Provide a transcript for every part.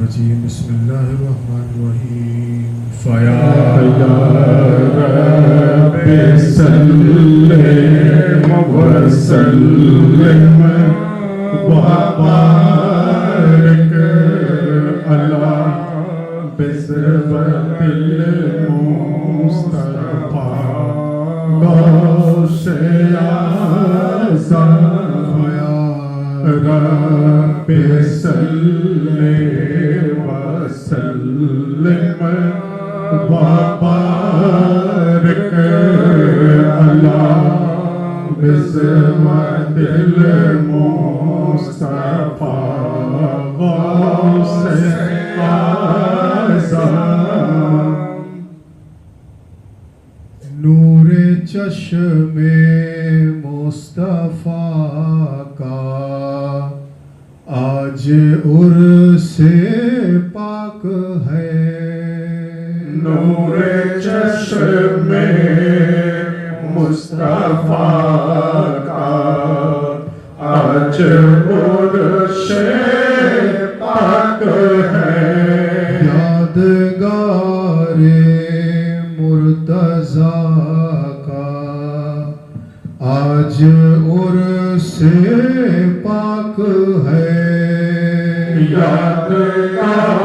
الرجیم بسم اللہ الرحمن الرحیم فیا رب سلم وسلم وبارك على بسبب المصطفى غوث اعظم رب صل وسلم وبارك على بسمة المصطفى غوث اعظم نور چشم مصطفیٰ کا آج عرس پاک ہے نور چشم مصطفیٰ کا آج عرس پاک ہے یادگار مرتضیٰ کا آج عرس پاک ہے یادگار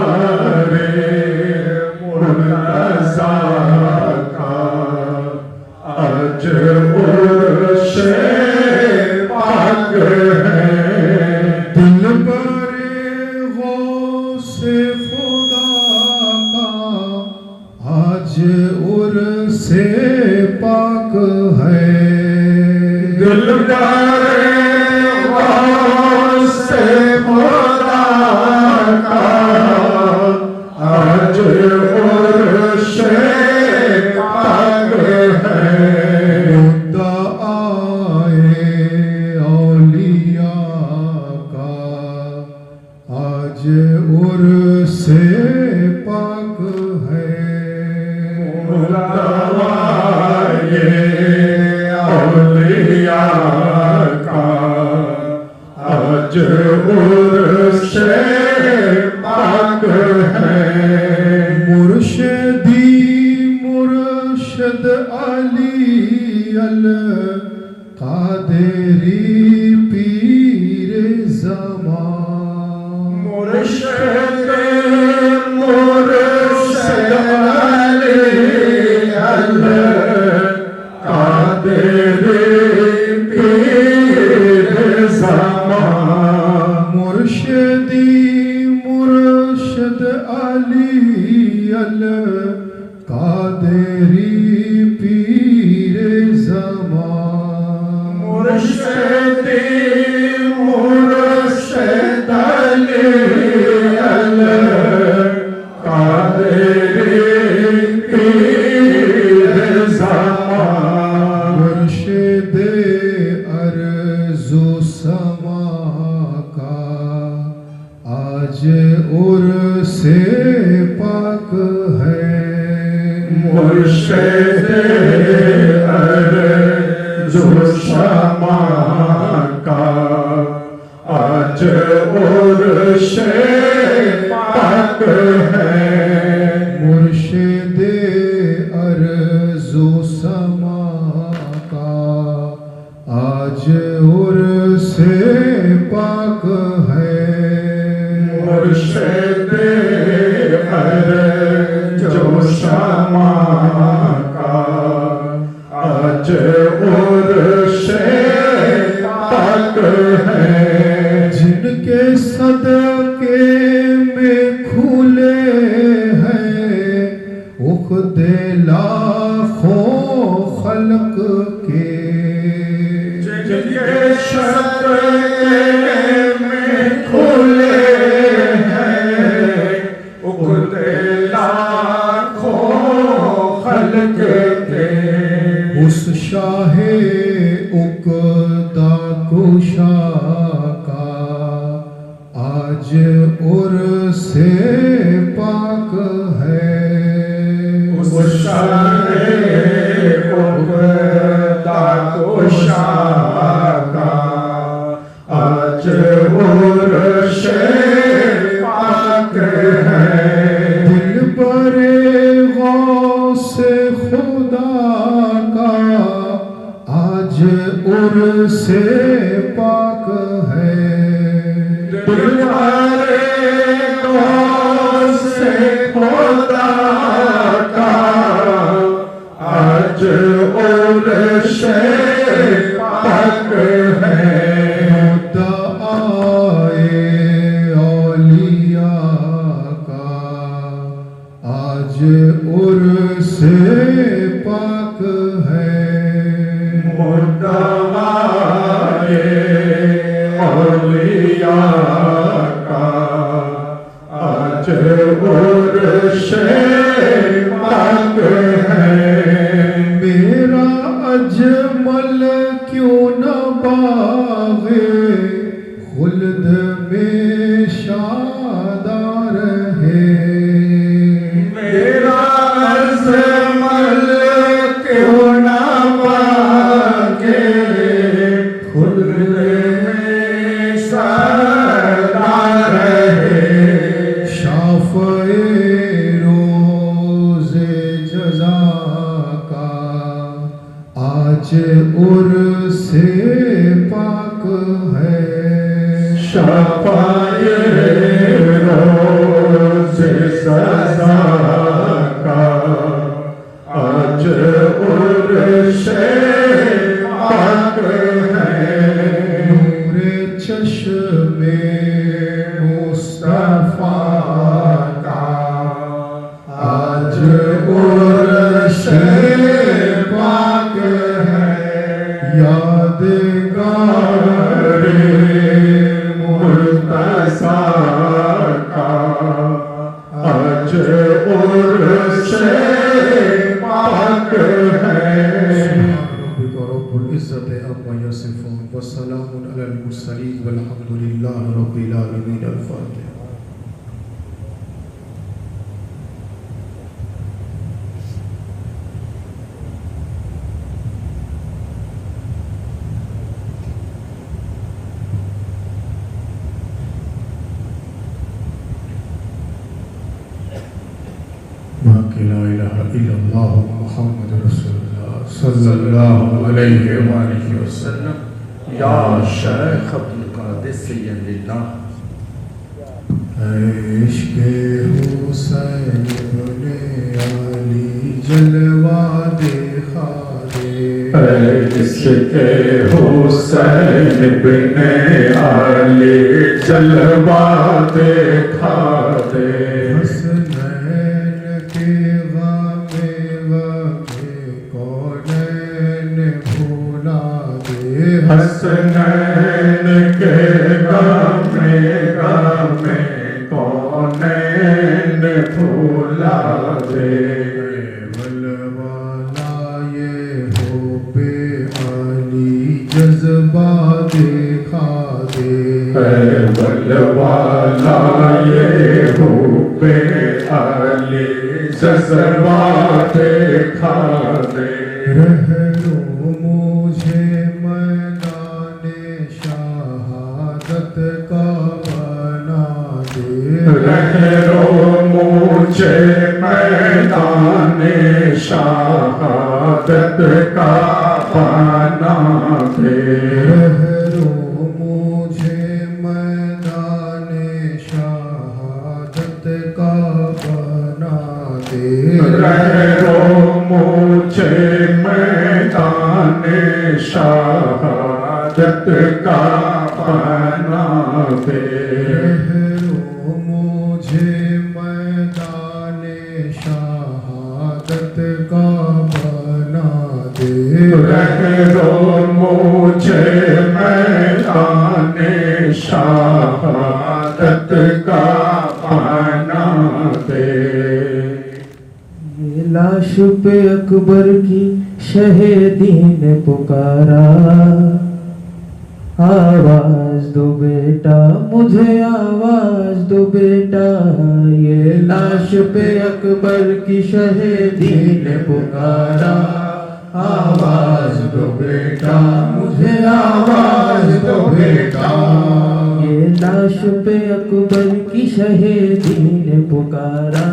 مرتضیٰ کا آج عرس پاک ہے دل پر غوث خدا کا آج عرس پاک ہے دلدار غوث خدا کا آج عرس پاک ہے مدعائے اولیاء کا آج عرس پاک ہے مدعائے اولیاء کا آج عرس پاک ہے مرشدی مرشد علی القادری پیر زمان مرشد مرشد علی القادری پیر زمان مرشدی مرشد علی القادری پیر زمان مرشدی مرشد علی القادری پیر زمان مرشد ارض و سما کا آج عرس پاک ہے مرشد ارض و سما کا آج عرس پاک ہے مرشد ارض و سما کا آج عرس پاک ہے مرشد ارض و سما کا آج عرس پاک ہے جن کے صدقے میں کھلے ہیں عقدے لاکھوں خلق کے جن کے صدقے میں کھلے ہیں عقدے لاکھوں خلق کے اس شاہ عقدہ کشا کا آج عرس پاک ہے اس آج عرس پاک ہے مدعائے اولیاء کا آج عرس پاک ہے میرا اجمل کیوں نہ باغ خلد میں شادار ہے میرا اجمل کیوں نہ باغ خلد میں شادار ہے شافع روز جزا کا آج عرس پاک ہے شفاعِ روز سزا کا آج عرس پاک ہے نور چشم مصطفیٰ کا آج عرس پاک ہے یادگار مرتضیٰ کا آج عرس پاک ہے ربک رب العزت عما یصفون وسلام علی المرسلین والحمد للہ رب العالمین الفاتحہ باقی لا الہ الا اللہ محمد رسول اللہ صلی اللہ علیہ وآلہ وسلم یا شیخ عبدالقادر سید اللہ عشق حسین ابن علی جلوہ دکھا دے عشق حسین بن علی جلوہ دکھا دے حسنین کے غم کونین بھولا دے حسنین کے غم کونین بھولا دے ولوالا یہ ہو بے علی جذبہ دکھا دے ولوالا یہ حب علی جذبہ دکھا دے رہنو مجھے میدان شہادت کا بنا دے رہنو مجھے میدان شہادت کا بنا دے رہنو مجھے میدان شہادت کا بنا دے رہنو مجھے میدان شہادت کا بنا دے رہنو مجھے میدان شہادت کا بنا دے رہنو مجھے میدان شہادت کا بنا دے یہ لاش پہ اکبر کی شہیدی نے پکارا آواز دو بیٹا مجھے آواز دو بیٹا یہ لاش پہ اکبر کی شہیدی نے پکارا آواز دو بیٹا مجھے آواز دو بیٹا یہ لاش پہ اکبر کی شہیدی نے پکارا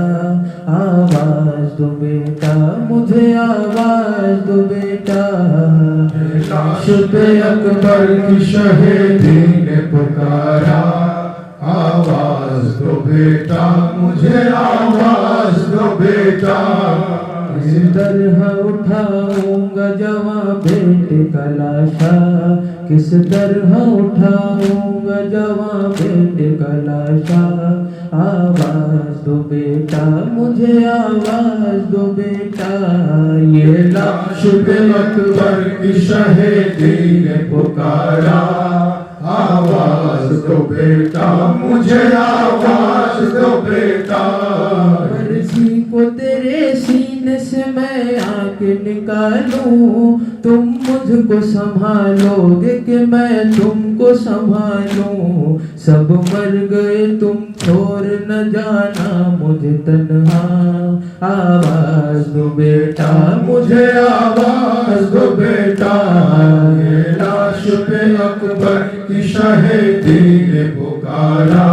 آواز دو بیٹا مجھے آواز دو بیٹا لاش پہ اکبر کی شہیدی نے پکارا آواز دو بیٹا مجھے آواز دو بیٹا کس طرح اٹھاؤں گا جواں بیٹے کا لاشا کس طرح اٹھاؤں گا جواں بیٹے کا لاشا آواز دو بیٹا مجھے آواز دو بیٹا یہ لاش پہ اکبر کی شہیدی نے پکارا آواز دو بیٹا مجھے آواز دو بیٹا برسی کو تیرے سینے سے میں آ کے نکالوں تم مجھ کو سنبھالو گے کہ میں تم کو سنبھالوں سب مر گئے تم چھوڑ نہ جانا مجھے تنہا آواز دو بیٹا مجھے آواز دو بیٹا یہ لاش پہ اکبر کی شہیدی نے پکارا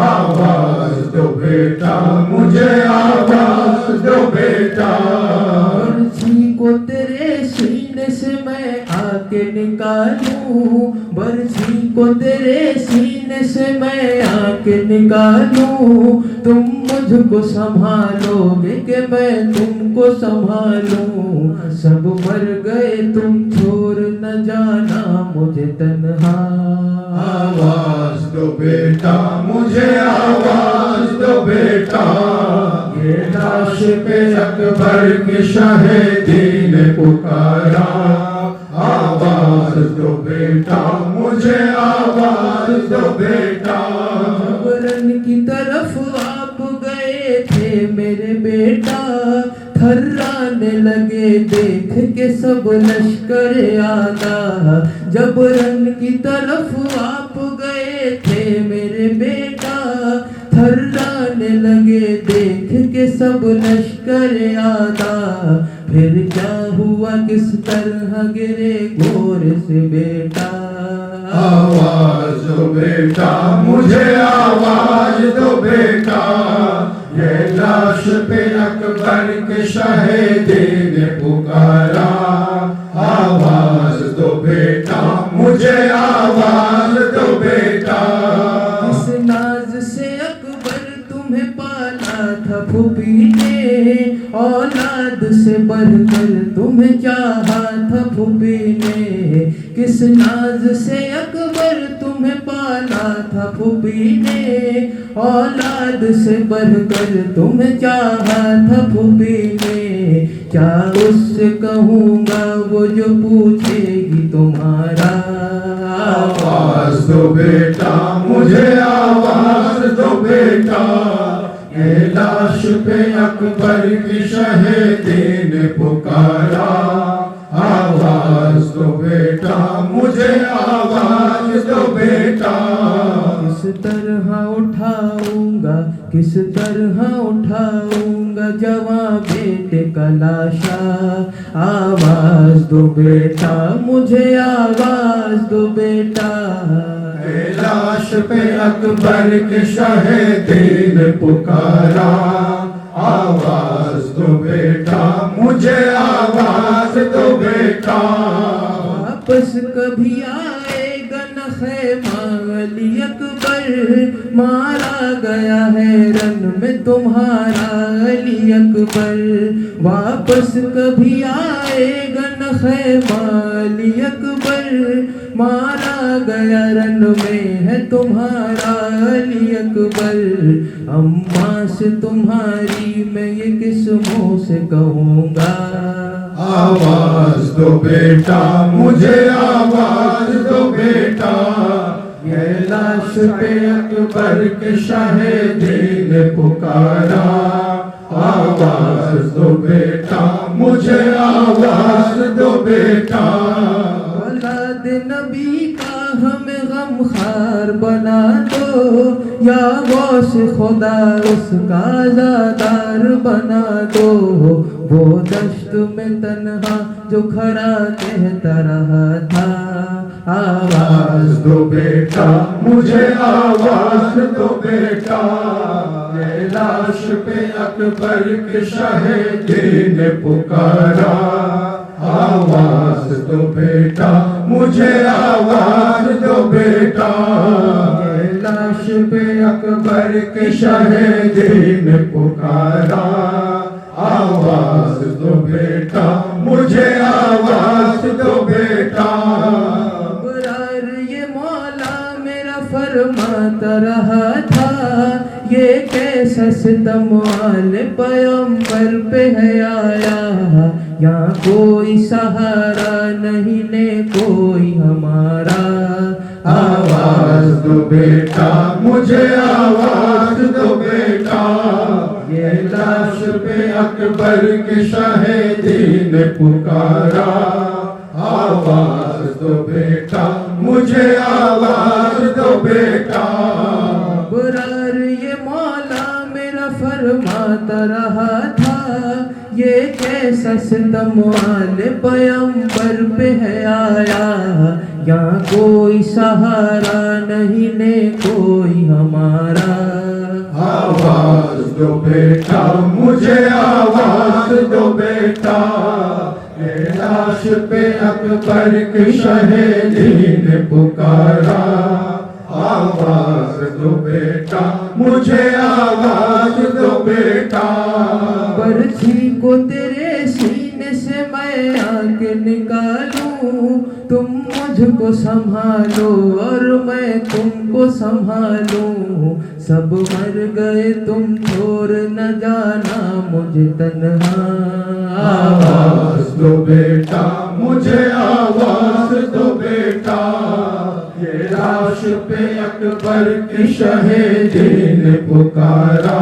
آواز دو بیٹا مجھے آواز دو بیٹا برسی کو تیرے سینے سے میں آ کے نکالوں برسی کو تیرے سینے سے میں آ کے نکالوں تم مجھ کو سنبھالو گے کہ میں تم کو سنبھالوں سب مر گئے تم چھوڑ نہ جانا مجھے تنہا آواز دو بیٹا مجھے آواز دو بیٹا یہ لاش پہ اکبر کی شہیدی نے پکارا آواز دو بیٹا مجھے آواز دو بیٹا رن کی طرف آپ گئے تھے میرے بیٹا تھرانے لگے دیکھ کے سب لشکر آتا جب رن کی طرف آپ گئے تھے میرے بیٹا تھرانے لگے دیکھ کے سب لشکر آتا پھر کیا ہوا کس طرح گرے گور سے بیٹا آواز دو بیٹا مجھے آواز دو بیٹا یہ لاش پہ اکبر کے شہیدی نے پکارا آواز دو بیٹا مجھے آواز دو بیٹا اس ناز سے اکبر تمہیں پالا تھا پھوپھی نے اولاد سے بڑھ کر تمہیں چاہا تھا پھوپھی نے کس ناز سے اکبر تمہیں پالا تھا پھوپھی نے اولاد سے بڑھ کر تمہیں چاہا تھا پھوپھی نے کیا اس سے کہوں گا وہ جو پوچھے گی تمہارا آواز دو بیٹا مجھے آواز دو بیٹا یہ لاش پہ اکبر کی شہیدی نے پکارا آواز دو بیٹا مجھے آواز دو بیٹا کس طرح اٹھاؤں گا کس طرح اٹھاؤں گا جواں بیٹے کا لاشا آواز دو بیٹا مجھے آواز دو بیٹا لاش پہ اکبر کے شہیدی نے پکارا آواز دو بیٹا مجھے آواز دو بیٹا واپس کبھی آئے گا نہ خیمہ علی اکبر مارا گیا ہے رن میں تمہارا علی اکبر واپس کبھی آئے گا نہ خیمہ علی اکبر مارا گیا رن میں ہے تمہارا علی اکبر اماں سے تمہاری میں یہ کس منہ سے کہوں گا آواز دو بیٹا مجھے آواز دو بیٹا یہ لاش پہ اکبر کے شہیدی نے پکارا آواز دو بیٹا مجھے آواز دو بیٹا اولاد نبی کا ہمیں غم خار بنا دو یا غوث خدا اس کا عزادار بنا دو وہ دشت میں تنہا جو کھڑا کہتا رہا تھا آواز دو بیٹا مجھے آواز دو بیٹا یہ لاش پہ اکبر کے شہیدی نے پکارا آواز دو بیٹا مجھے آواز دو بیٹا یہ لاش پہ اکبر کے شہیدی نے پکارا آواز دو بیٹا مجھے آواز دو بیٹا فرماتا رہا تھا یہ کیسا ستم والے پیغمبر پہ ہے آیا یہاں کوئی سہارا نہیں نے کوئی ہمارا آواز دو بیٹا مجھے آواز دو بیٹا یہ لاش پہ اکبر کے شہیدی نے پکارا آواز دو بیٹا مجھے آواز دو بیٹا برار یہ مولا میرا فرماتا رہا تھا یہ کیسا ستم والے پیغمبر پہ ہے آیا یہاں کوئی سہارا نہیں نے کوئی ہمارا آواز دو بیٹا مجھے آواز دو بیٹا یہ لاش پہ اکبر کی شہیدی نے پکارا آواز دو بیٹا مجھے آواز دو بیٹا برچھی کو تیرے سینے سے میں آ کے نکالوں تم مجھ کو سنبھالو اور میں تم کو سنبھالوں سب مر گئے تم چھوڑ نہ جانا مجھے تنہا آواز دو بیٹا مجھے آواز دو بیٹا یہ لاش پہ اکبر کی شہیدی نے پکارا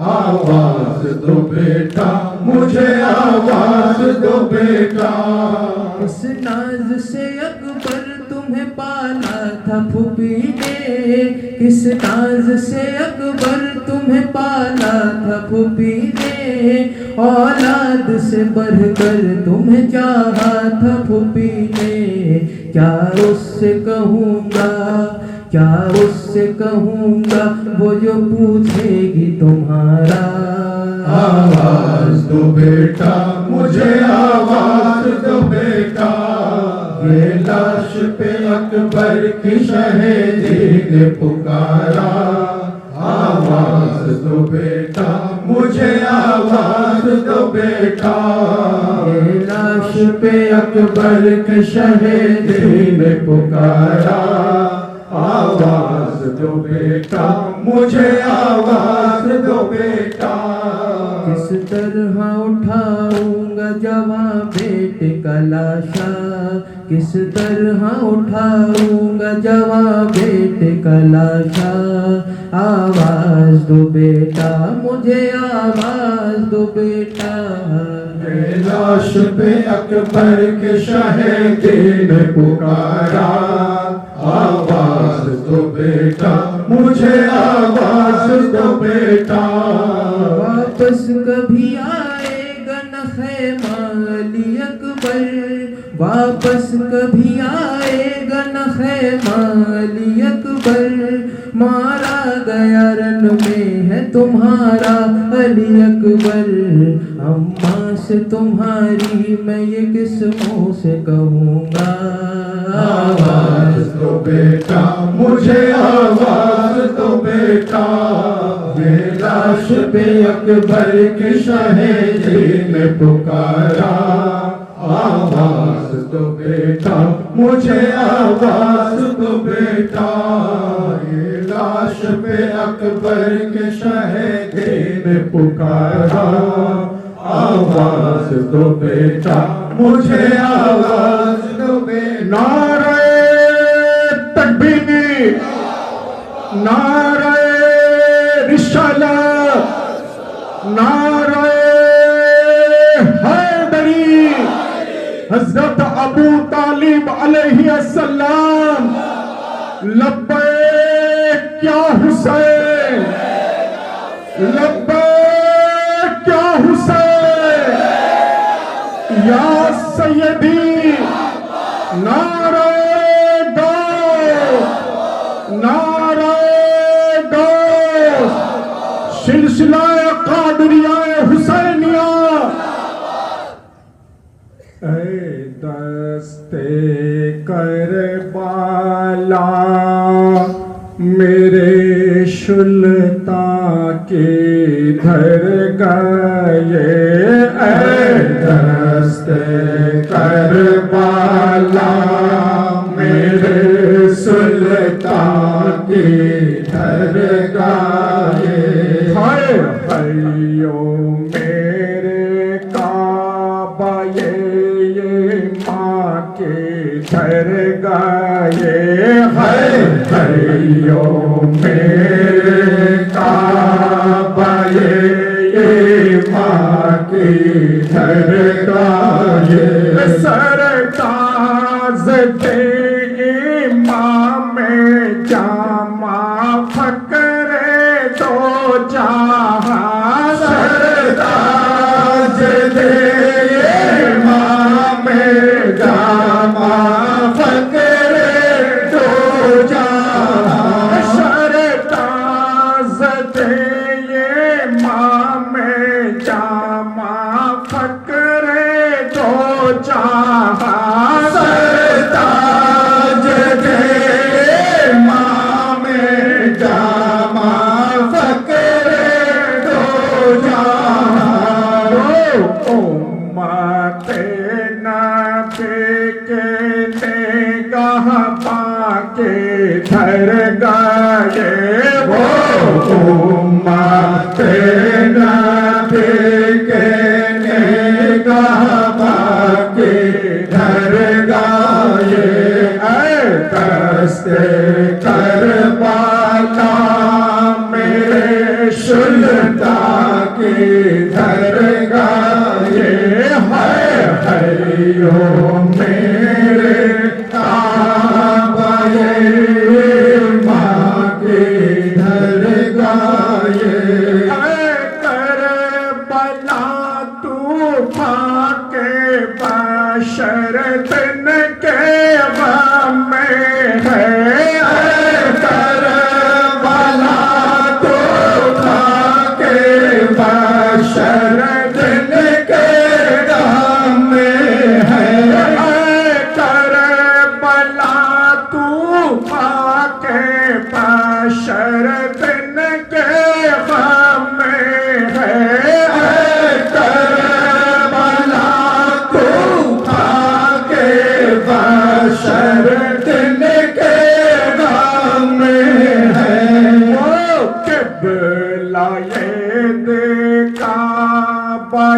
آواز دو بیٹا مجھے آواز دو بیٹا اس ناز سے اکبر تمہیں پالا تھا پھوپھی نے کس ناز سے اکبر تمہیں پالا تھا پھوپھی نے اولاد سے بڑھ کر تمہیں چاہا تھا پھوپھی نے کیا اس سے کہوں گا کیا اس سے کہوں گا وہ جو پوچھے گی تمہارا آواز دو بیٹا مجھے آواز دو بیٹا یہ لاش پہ اکبر کی شہیدی نے پکارا آواز دو بیٹا مجھے آواز دو بیٹا یہ لاش پہ اکبر کی شہیدی نے پکارا آواز دو بیٹا مجھے آواز دو بیٹا کس طرح اٹھاؤں گا جواں بیٹے کا لاشا کس طرح اٹھاؤں گا جواں بیٹے کا لاشا آواز دو بیٹا مجھے آواز دو بیٹا لاش پہ اکبر کے شہیدی نے پکارا آواز دو بیٹا مجھے آواز دو بیٹا واپس کبھی آئے گا نہ خیمہ علی اکبر واپس کبھی آئے گا نہ خیمہ علی اکبر مارا گیا رن میں ہے تمہارا علی اکبر اماں سے تمہاری میں یہ کس منہ سے کہوں گا آواز دو بیٹا مجھے آواز دو بیٹا یہ لاش پہ اکبر کی شہیدی نے پکارا آواز دو بیٹا مجھے آواز دو بیٹا یہ لاش پہ اکبر کے شہیدی نے پکارا آواز دو بیٹا مجھے آواز دو بیٹا نعرہ تکبیر نعرہ رسالت نعرہ حیدری حضرت ابو طالب علیہ السلام لبیک یا حسین لبیک یا حسین یا سیدی نعرہ نعرہ سلسلہ قادریہ حسینیہ اے دست کربلا میرے شلتا کے دھر گئے اے دست کربلا میرے سلطان کے دھر گئے حیو میرے کعبہ یہ ماں کی درگاہ ہے حیو میرے کعبہ یہ ماں کی درگاہ سرتاز دے امام جامع فقر دو جہاں سرتاز دے امام جامع فقر دو جہاں سرتاز دے امام جامع فقر دو جہاں سرتاج دے امام جامع فقر دو جہاں امت نبی کے نگاہ پاک درگاہ وہ امت نبی کے نگاہ پاک درگاہ دست کربلا میرے سلطان کی درگاہ ہے حیو میرے کعبہ ماں کی درگاہ کربلا طوفان کے بشر دن کے غم میں ہے کربلا طوفان کے بشر دن کے غم میں ہے کربلا طوفان کے بشر دن کے غم میں ہے کربلا طوفان کے بشر دن کے غم میں ہے وہ قبلہ دیکھا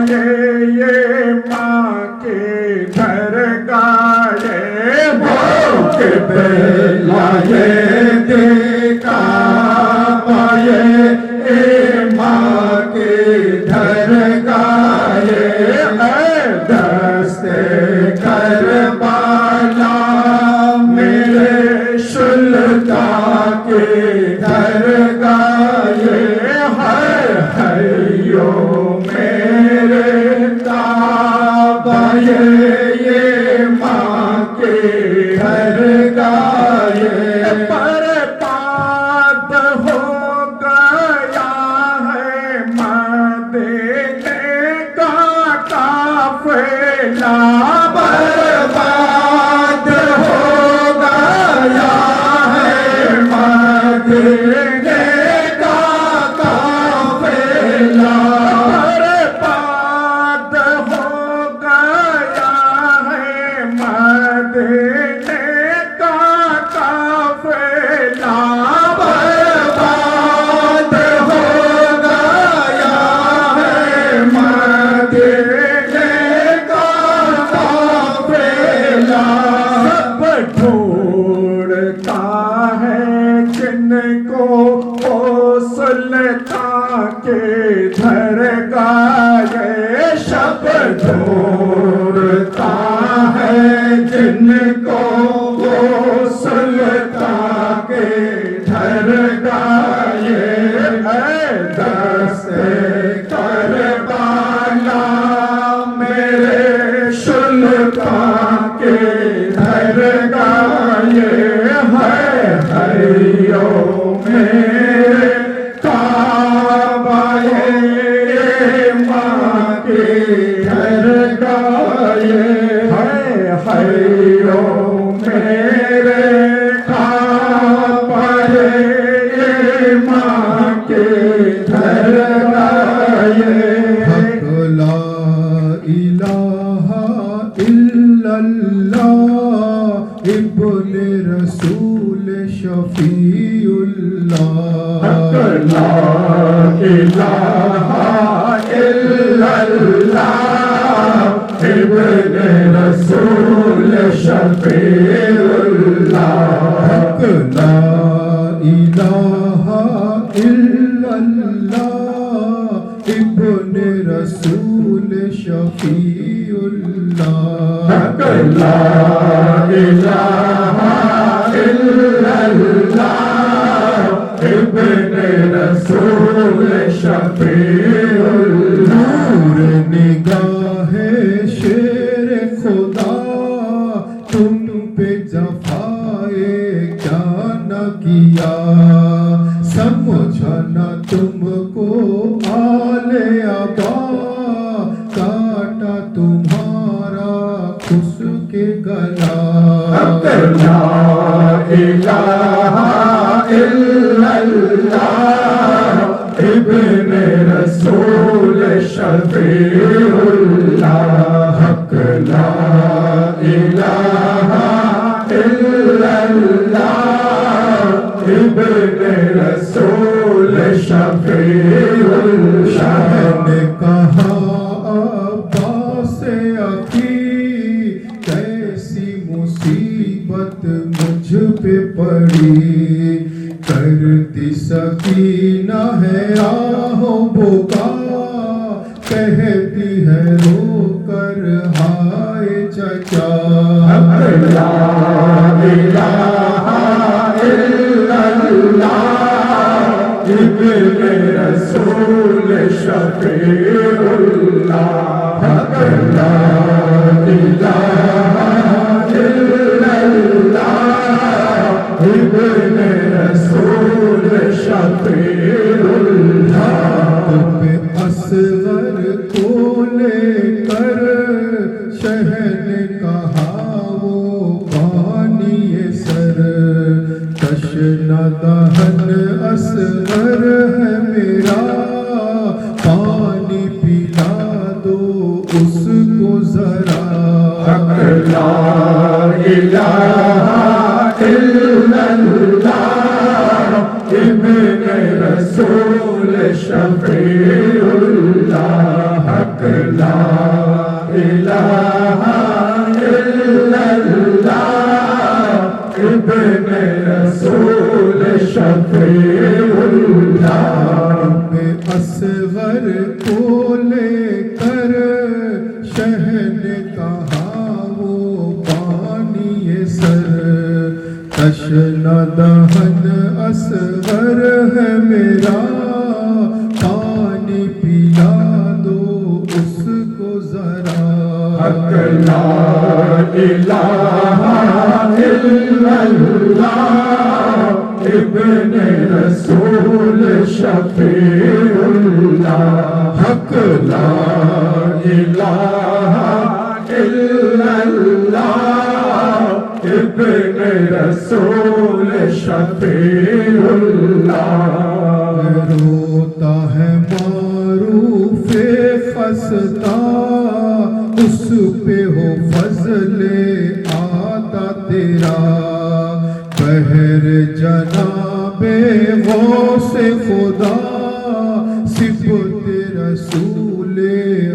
یہ ماں کی درگاہ وہ قبلہ دیکھا یہ ماں کی درگاہ دست کربلا میرے سلطان کی درگاہ ہے حیو میرے کعبہ یہ ماں کی درگاہ برباد ہو گیا ہے مدینے کا قافلہ برباد ہو گیا ہے مدینے کا قافلہ برباد ہو گیا ہے مدینے کا قافلہ برباد ہو گیا ہے مدینے کا قافلہ سب ڈھونڈتا ہے جن کو وہ سلطان کے درگاہ سب ڈھونڈتا ہے جن کو وہ سلطان کے درگاہ دست کربلا میرے سلطان کے درگاہ ہے حیو میرے کعبہ ماں کی درگاہ الہ الا اللہ ابن رسول شفیع اللہ حق لا الہ الا اللہ ابن رسول شفیع اللہ حق لا الہ الا اللہ ابن رسول شفیع اللہ نور نگاہ شیر خدا تم پہ جفائے کیا نہ کیا سمجھا نہ تم کو آل ابا کاٹا تمہارا اس کے گلا لا الہ الا اللہ ابن رسول شفیع اللہ حق لا الہ الا اللہ ابن رسول شفیع اللہ نے کہا عباس عقی کیسی مصیبت مجھ پہ پڑی کرتی سکینہ ہے آہو بکا کہتی ہے رو کر ہائے چچا لا الہ الا اللہ ابن رسول شفیع اللہ حق لا الہ الا اللہ ابن رسول شفیع اللہ اصغر کو لے کر شہر نے کہا وہ پانی سر تشنہ دہن اصغر ہے میرا پانی پلا دو اس کو ذرا حق لا الہ الا اللہ ابن رسول شفیع اللہ حق لا الہ الا اللہ ابن رسول شفیع اللہ اصغر کو لے کر شہر نے کہا وہ پانی سر تشنہ دہن اصغر ہے میرا پانی پلا دو اس کو ذرا حق لا الہ الا اللہ ابن رسول شفیع اللہ حق لا الہ الا اللہ ابن رسول شفیع اللہ روتا ہے معروف خستہ اس پہ ہو فضل آتا تیرا بہر جناب غوث خدا صفت رسول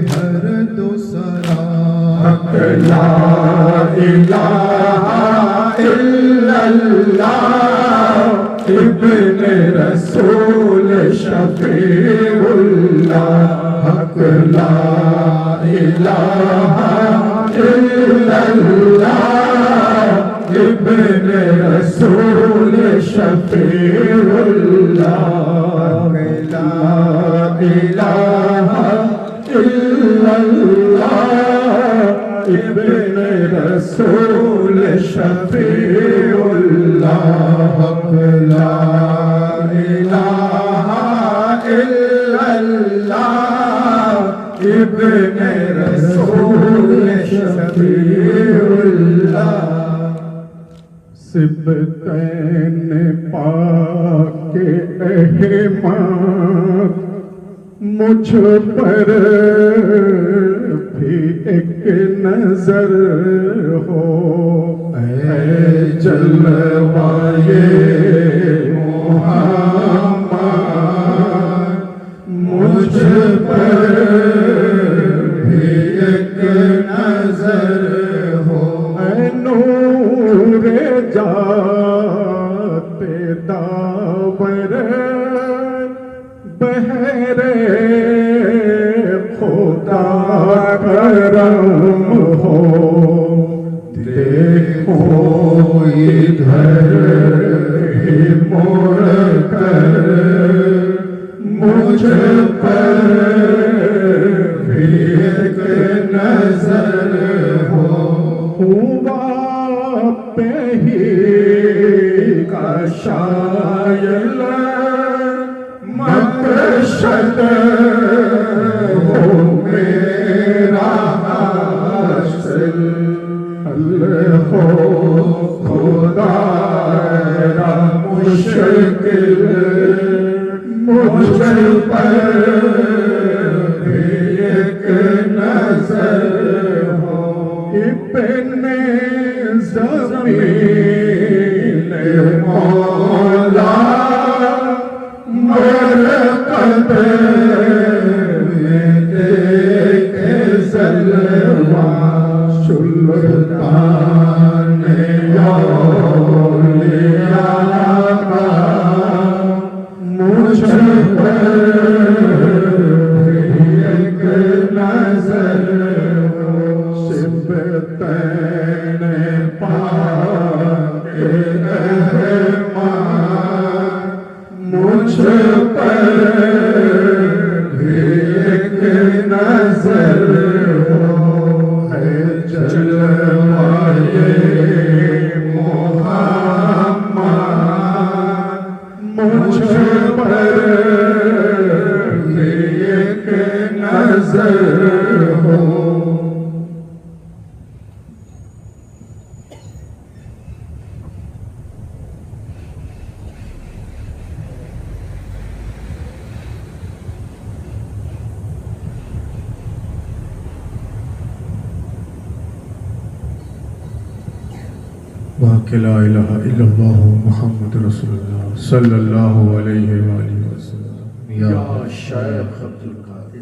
ہر دو سرا حق لا الہ الا اللہ ابن رسول شفیع اللہ حق لا الہ الا اللہ ابن رسول شفیع اللہ لا الہ الا اللہ ابن رسول شفیع اللہ لا الہ الا اللہ ابن رسول شفیع اللہ سبتین پاک احمد مجھ پر بھی ایک نظر ہو اے جلوائے محمد مجھ پر بھی ایک نظر ہو اے نور جاتے داور بہرے خدا کرم ہو دیکھو ادھر ہی مڑ کر مجھ پر بھی ایک نظر ہو ہوا پہ ہی کا شائل مقصد ہو میرا حاصل ہو خدا را مشکل مجھ پر بھی ایک نظر ہو ابن زمین مولا مرقد میں دیکھ سلوہ سلطان اولیاء کا مجھ پر ایک نظر ہو صبتین پاک احمد مجھ پر بھی ایک نظر ہو ہے جلوائے محمد مجھ پر بھی ایک نظر ہو باقی لا الہ الا اللہ محمد رسول اللہ صلی اللہ علیہ وآلہ وسلم یا شیخ عبدالقادر